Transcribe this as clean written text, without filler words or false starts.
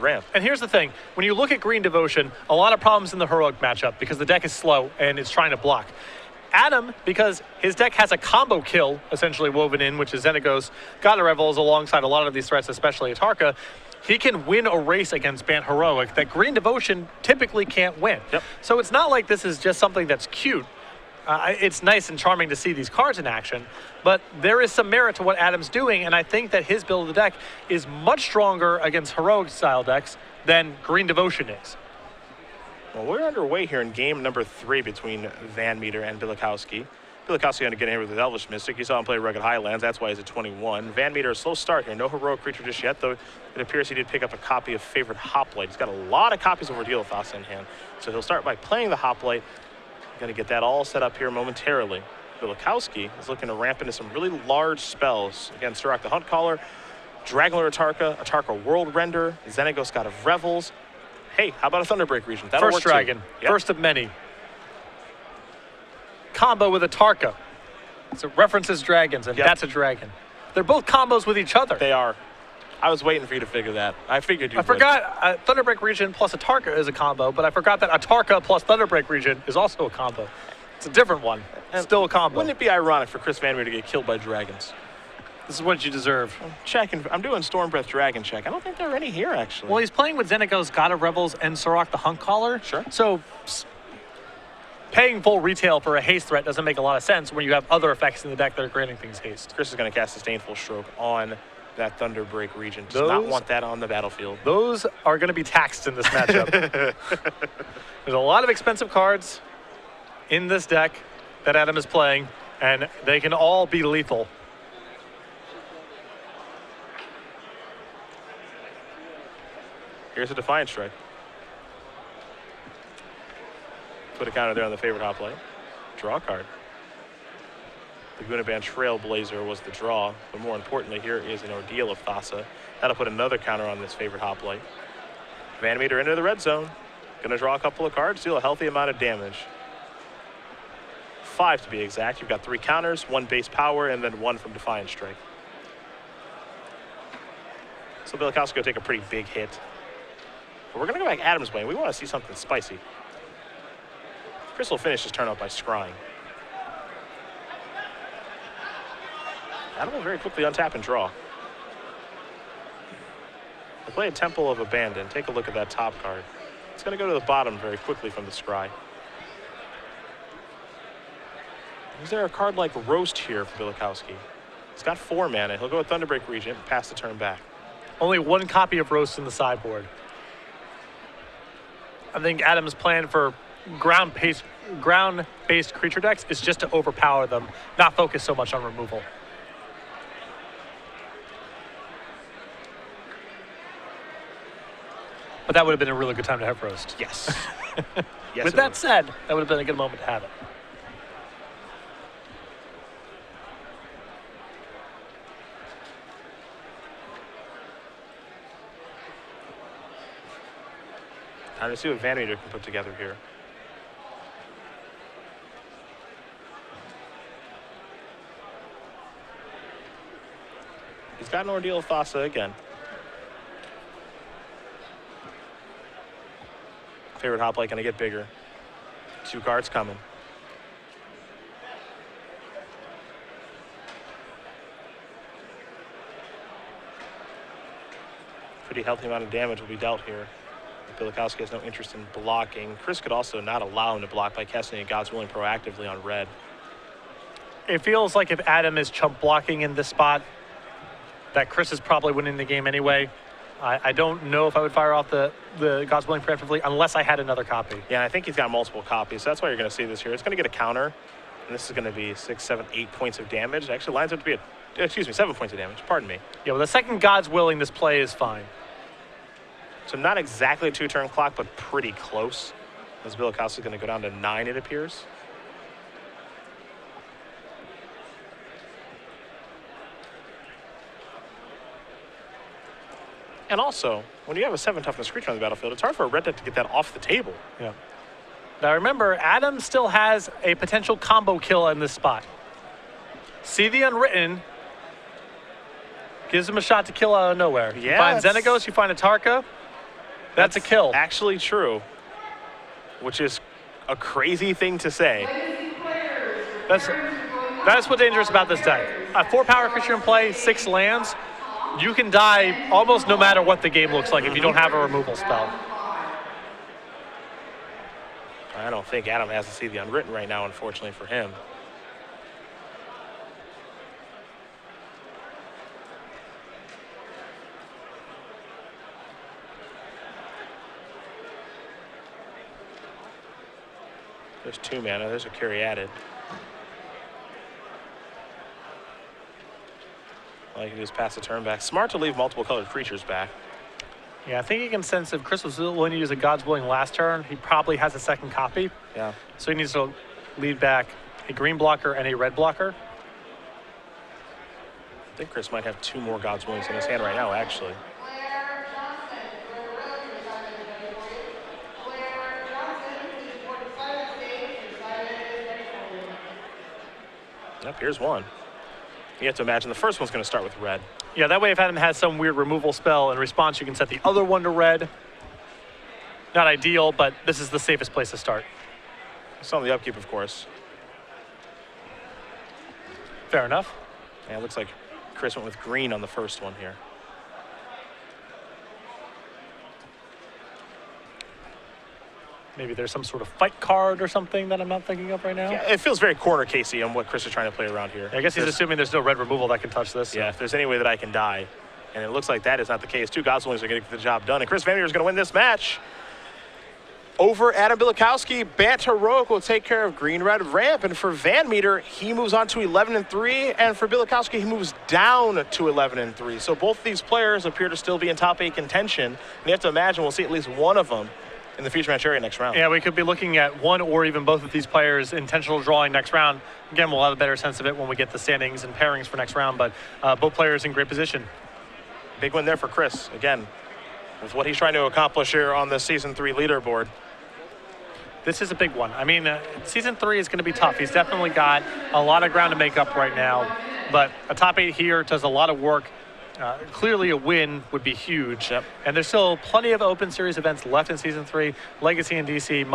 ramp. And here's the thing. When you look at Green Devotion, a lot of problems in the Heroic matchup because the deck is slow and it's trying to block. Adam, because his deck has a combo kill essentially woven in, which is Xenagos, God of Revels alongside a lot of these threats, especially Atarka, he can win a race against Bant Heroic that Green Devotion typically can't win. Yep. So it's not like this is just something that's cute. It's nice and charming to see these cards in action, but there is some merit to what Adam's doing, and I think that his build of the deck is much stronger against Heroic-style decks than Green Devotion is. Well, we're underway here in game number 3 between VanMeter and Bialkowski. Bialkowski going to get in here with his Elvish Mystic. You saw him play Rugged Highlands. That's why he's at 21. VanMeter, a slow start here. No Heroic creature just yet, though it appears he did pick up a copy of Favorite Hoplite. He's got a lot of copies of Ordeal of Thassa in hand. So he'll start by playing the Hoplite. Going to get that all set up here momentarily. Bialkowski is looking to ramp into some really large spells. Again, Surak the Huntcaller, Dragonlord Atarka, Atarka World Render, Xenagos God of Revels. Hey, how about a Thunderbreak Regent? That'll First work dragon, yep. First of many. Combo with Atarka. So it references dragons, and yep. that's a dragon. They're both combos with each other. They are. I was waiting for you to figure that. I figured you would. Forgot Thunderbreak Regent plus Atarka is a combo, but I forgot that Atarka plus Thunderbreak Regent is also a combo. It's a different one. And still a combo. Wouldn't it be ironic for Chris VanMeter to get killed by dragons? This is what you deserve. I'm doing Stormbreath Dragon check. I don't think there are any here, actually. Well, he's playing with Xenagos, God of Revels, and Surak the Huntcaller. Sure. So paying full retail for a haste threat doesn't make a lot of sense when you have other effects in the deck that are granting things haste. Chris is going to cast Disdainful Stroke on that Thunderbreak Regent. Does not want that on the battlefield. Those are going to be taxed in this matchup. There's a lot of expensive cards in this deck that Adam is playing, and they can all be lethal. Here's a Defiant Strike. Put a counter there on the Favorite Hoplite. Draw a card. Laguna Band Trailblazer was the draw, but more importantly, here is an Ordeal of Thassa. That'll put another counter on this Favorite Hoplite. VanMeter into the red zone. Gonna draw a couple of cards, deal a healthy amount of damage. 5 to be exact. You've got 3 counters, 1 base power, and then 1 from Defiant Strike. So Bialkowski will take a pretty big hit. But we're gonna go back Adam's way. We want to see something spicy. Chris will finish his turn out by scrying. Adam will very quickly untap and draw. We'll play a Temple of Abandon. Take a look at that top card. It's going to go to the bottom very quickly from the scry. Is there a card like Roast here for Bialkowski? He's got 4 mana. He'll go with Thunderbreak Regent and pass the turn back. Only 1 copy of Roast in the sideboard. I think Adam's plan for ground-based creature decks is just to overpower them, not focus so much on removal. But that would have been a really good time to have Roast. Yes. Yes. With that said, that would have been a good moment to have it. Time to see what VanMeter can put together here. He's got an Ordeal of Thassa again. Favorite Hoplite gonna get bigger. 2 cards coming. Pretty healthy amount of damage will be dealt here. Bialkowski has no interest in blocking. Chris could also not allow him to block by casting a God's Willing proactively on red. It feels like if Adam is chump blocking in this spot, that Chris is probably winning the game anyway. I don't know if I would fire off the God's Willing preemptively unless I had another copy. Yeah, I think he's got multiple copies, so that's why you're going to see this here. It's going to get a counter, and this is going to be 6, 7, 8 points of damage. It actually lines up to be 7 points of damage. Pardon me. Yeah, well, the second God's Willing, this play is fine. So not exactly a 2-turn clock, but pretty close. As Bialkowski is going to go down to 9, it appears. And also, when you have a 7 toughness creature on the battlefield, it's hard for a red deck to get that off the table. Yeah. Now remember, Adam still has a potential combo kill in this spot. See the Unwritten. Gives him a shot to kill out of nowhere. Yeah, you find Xenagos, you find Atarka. That's a kill. Actually true, which is a crazy thing to say. That's what's dangerous about this deck. 4 power creature in play, 6 lands. You can die almost no matter what the game looks like if you don't have a removal spell. I don't think Adam has to see the unwritten right now, unfortunately for him. There's 2 mana. There's a carry added. All you can do is pass the turn back. Smart to leave multiple colored creatures back. Yeah, I think he can sense if Chris was willing to use a God's Willing last turn, he probably has a second copy. Yeah. So he needs to lead back a green blocker and a red blocker. I think Chris might have 2 more God's Willings in his hand right now, actually. Yep, here's one. You have to imagine the first one's going to start with red. Yeah, that way if Adam has some weird removal spell in response, you can set the other one to red. Not ideal, but this is the safest place to start. It's on the upkeep, of course. Fair enough. Yeah, it looks like Chris went with green on the first one here. Maybe there's some sort of fight card or something that I'm not thinking of right now. Yeah, it feels very corner casey on what Chris is trying to play around here. I guess he's assuming there's no red removal that can touch this. So. Yeah, if there's any way that I can die. And it looks like that is not the case. 2 God's Willings are going to get the job done. And Chris VanMeter is going to win this match. Over Adam Bialkowski, Bant Heroic will take care of green-red ramp. And for VanMeter, he moves on to 11-3. And for Bialkowski, he moves down to 11-3. So both these players appear to still be in top 8 contention. And you have to imagine we'll see at least one of them in the feature match area next round. Yeah, we could be looking at one or even both of these players intentional drawing next round. Again, we'll have a better sense of it when we get the standings and pairings for next round, but both players in great position. Big win there for Chris, again, with what he's trying to accomplish here on the Season 3 leaderboard. This is a big one. I mean, Season 3 is going to be tough. He's definitely got a lot of ground to make up right now, but a top 8 here does a lot of work. Clearly a win would be huge. Yep. And there's still plenty of open series events left in Season 3, Legacy and DC.